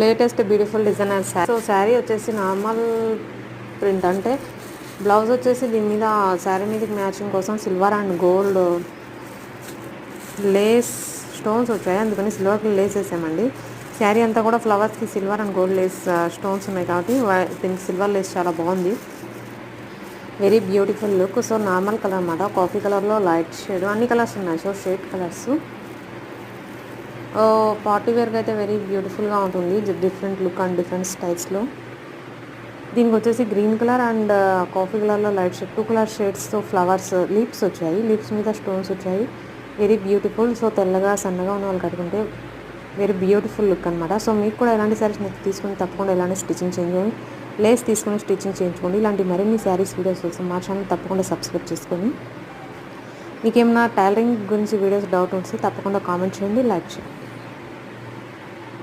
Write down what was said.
Latest beautiful designer sari. So sari వచ్చేసి normal print, అంటే blouse వచ్చేసి దీని మీద శారీ మీదకి మ్యాచింగ్ కోసం silver and gold lace stones వచ్చాయి, అందుకని సిల్వర్ లేస్ వేసామండి. శారీ అంతా కూడా ఫ్లవర్స్కి silver and gold lace stones ఉన్నాయి కాబట్టి దీనికి సిల్వర్ లేస్ చాలా బాగుంది. Very beautiful look. So normal colour అన్నమాట, కాఫీ కలర్లో లైట్ షేడ్, అన్ని కలర్స్ ఉన్నాయి. సో షేడ్ కలర్స్ పార్టీ వేర్గా అయితే వెరీ బ్యూటిఫుల్గా ఉంటుంది, డిఫరెంట్ లుక్ అండ్ డిఫరెంట్ స్టైల్స్లో. దీనికి వచ్చేసి గ్రీన్ కలర్ అండ్ కాఫీ కలర్లో లైట్ షేడ్, 2 కలర్ షేడ్స్తో ఫ్లవర్స్ లీప్స్ వచ్చాయి, లీప్స్ మీద స్టోన్స్ వచ్చాయి. Very beautiful. సో తెల్లగా సన్నగా ఉన్న వాళ్ళు కట్టుకుంటే వెరీ బ్యూటిఫుల్ లుక్ అనమాట. సో మీకు కూడా ఎలాంటి శారీస్ తీసుకుని తప్పకుండా ఇలాంటి స్టిచ్చింగ్ చేయించుకోండి, లేస్ తీసుకుని స్టిచ్చింగ్ చేయించుకోండి. ఇలాంటి మరిన్ని శారీస్ వీడియోస్ కోసం మా ఛానల్ తప్పకుండా సబ్స్క్రైబ్ చేసుకొని, మీకు ఏమైనా టైలరింగ్ గురించి వీడియోస్ డౌట్ ఉంటే తప్పకుండా కామెంట్ చేయండి, లైక్ చేయండి.